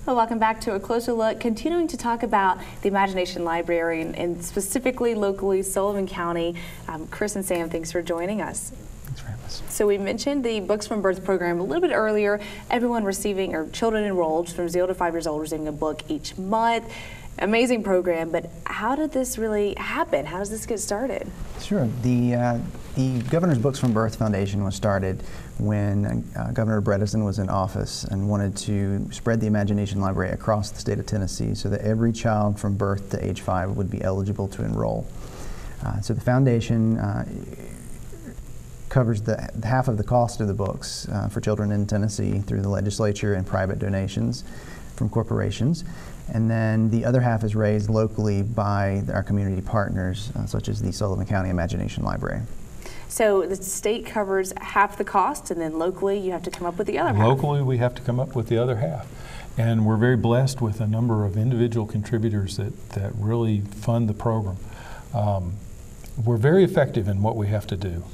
Well, welcome back to A Closer Look, continuing to talk about the Imagination Library and specifically locally Sullivan County. Chris and Sam, thanks for joining us. Thanks for having us. So we mentioned the Books from Birth program a little bit earlier. Everyone receiving, or children enrolled from 0 to 5 years old, receiving a book each month. Amazing program, but how did this really happen? How does this get started? Sure. The Governor's Books from Birth Foundation was started when Governor Bredesen was in office and wanted to spread the Imagination Library across the state of Tennessee so that every child from birth to age 5 would be eligible to enroll. So the foundation covers the half of the cost of the books for children in Tennessee through the legislature and private donations from corporations. And then the other half is raised locally by our community partners, such as the Sullivan County Imagination Library. So the state covers half the cost, and then locally you have to come up with the other half. Locally we have to come up with the other half. And we're very blessed with a number of individual contributors that really fund the program. We're very effective in what we have to do.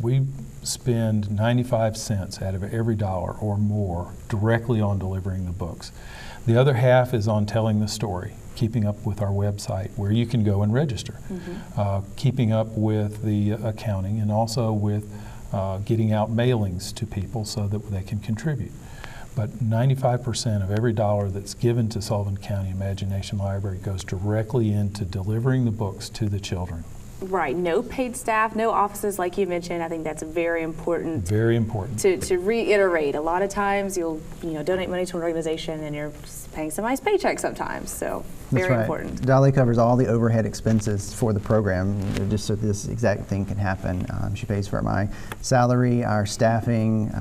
We spend 95 cents out of every dollar or more directly on delivering the books. The other half is on telling the story, keeping up with our website where you can go and register, keeping up with the accounting, and also with getting out mailings to people so that they can contribute. But 95% of every dollar that's given to Sullivan County Imagination Library goes directly into delivering the books to the children. Right, no paid staff, no offices like you mentioned. I think that's very important. Very important. To reiterate, a lot of times you'll donate money to an organization and you're paying somebody's paycheck sometimes, so very important. Dolly covers all the overhead expenses for the program, just so this exact thing can happen. She pays for my salary, our staffing,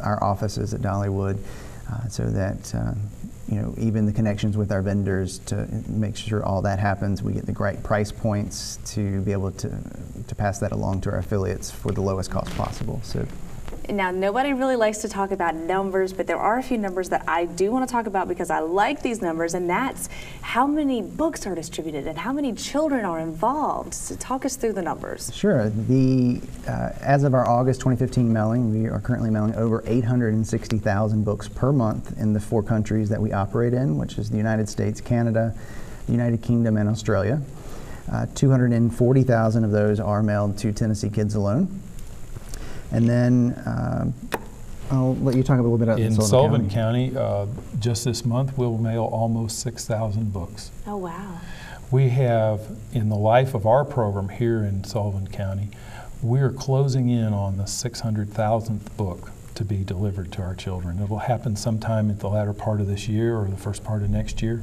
our offices at Dollywood, so that even the connections with our vendors to make sure all that happens. We get the right price points to be able to pass that along to our affiliates for the lowest cost possible. So. Now, nobody really likes to talk about numbers, but there are a few numbers that I do want to talk about because I like these numbers, and that's how many books are distributed and how many children are involved. So talk us through the numbers. Sure. As of our August 2015 mailing, we are currently mailing over 860,000 books per month in the 4 countries that we operate in, which is the United States, Canada, the United Kingdom, and Australia. 240,000 of those are mailed to Tennessee kids alone. And then I'll let you talk a little bit about in Sullivan County. Just this month we'll mail almost 6,000 books. Oh, wow. We have, in the life of our program here in Sullivan County, we're closing in on the 600,000th book to be delivered to our children. It will happen sometime at the latter part of this year or the first part of next year,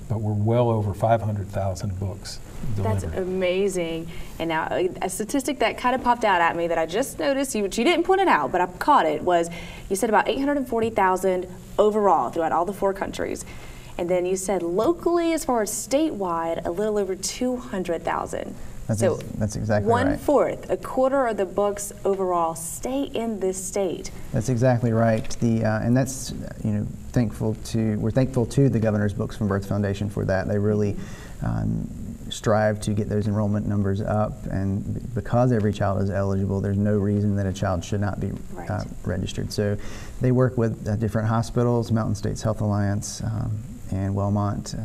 but we're well over 500,000 books delivered. That's amazing. And now a statistic that kind of popped out at me that I just noticed, you didn't point it out, but I caught it, was you said about 840,000 overall throughout all the 4 countries. And then you said locally, as far as statewide, a little over 200,000. That's exactly right. 1/4, a quarter of the books overall stay in this state. That's exactly right. And that's we're thankful to the Governor's Books from Birth Foundation for that. They really strive to get those enrollment numbers up, and because every child is eligible, there's no reason that a child should not be registered. So they work with different hospitals, Mountain States Health Alliance and Wellmont,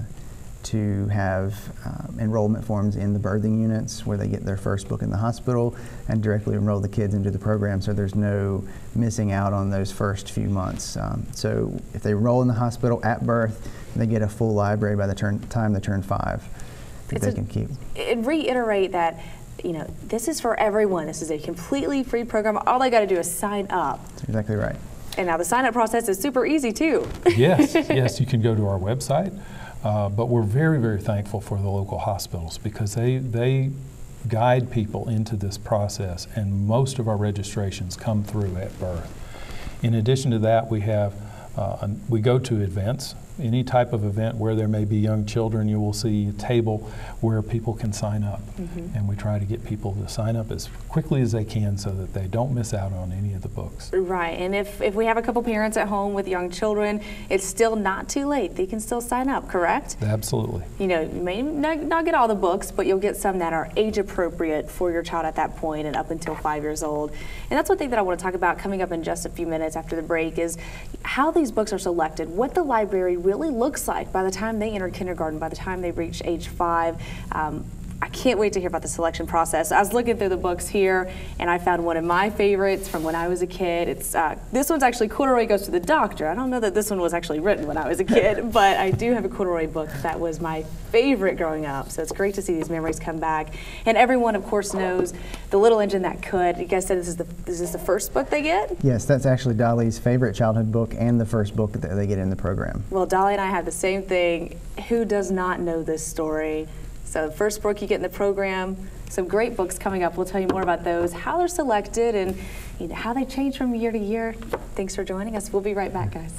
to have enrollment forms in the birthing units where they get their first book in the hospital and directly enroll the kids into the program, so there's no missing out on those first few months. So if they enroll in the hospital at birth, they get a full library by the time they turn 5 that they can keep. And reiterate that this is for everyone. This is a completely free program. All they got to do is sign up. That's exactly right. And now the sign-up process is super easy too. Yes, you can go to our website. But we're very, very thankful for the local hospitals because they guide people into this process, and most of our registrations come through at birth. In addition to that, we go to events. Any type of event where there may be young children, you will see a table where people can sign up. And we try to get people to sign up as quickly as they can so that they don't miss out on any of the books. Right, and if we have a couple parents at home with young children, it's still not too late. They can still sign up, correct? Absolutely. You may not get all the books, but you'll get some that are age appropriate for your child at that point and up until 5 years old. And that's one thing that I want to talk about coming up in just a few minutes after the break is how these these books are selected, what the library really looks like by the time they enter kindergarten, by the time they reach age 5. I can't wait to hear about the selection process. I was looking through the books here, and I found one of my favorites from when I was a kid. It's this one's actually Corduroy Goes to the Doctor. I don't know that this one was actually written when I was a kid, but I do have a Corduroy book that was my favorite growing up. So it's great to see these memories come back. And everyone, of course, knows The Little Engine That Could. You guys said is this the first book they get? Yes, that's actually Dolly's favorite childhood book and the first book that they get in the program. Well, Dolly and I have the same thing. Who does not know this story? So the first book you get in the program, some great books coming up. We'll tell you more about those, how they're selected, and how they change from year to year. Thanks for joining us. We'll be right back, guys.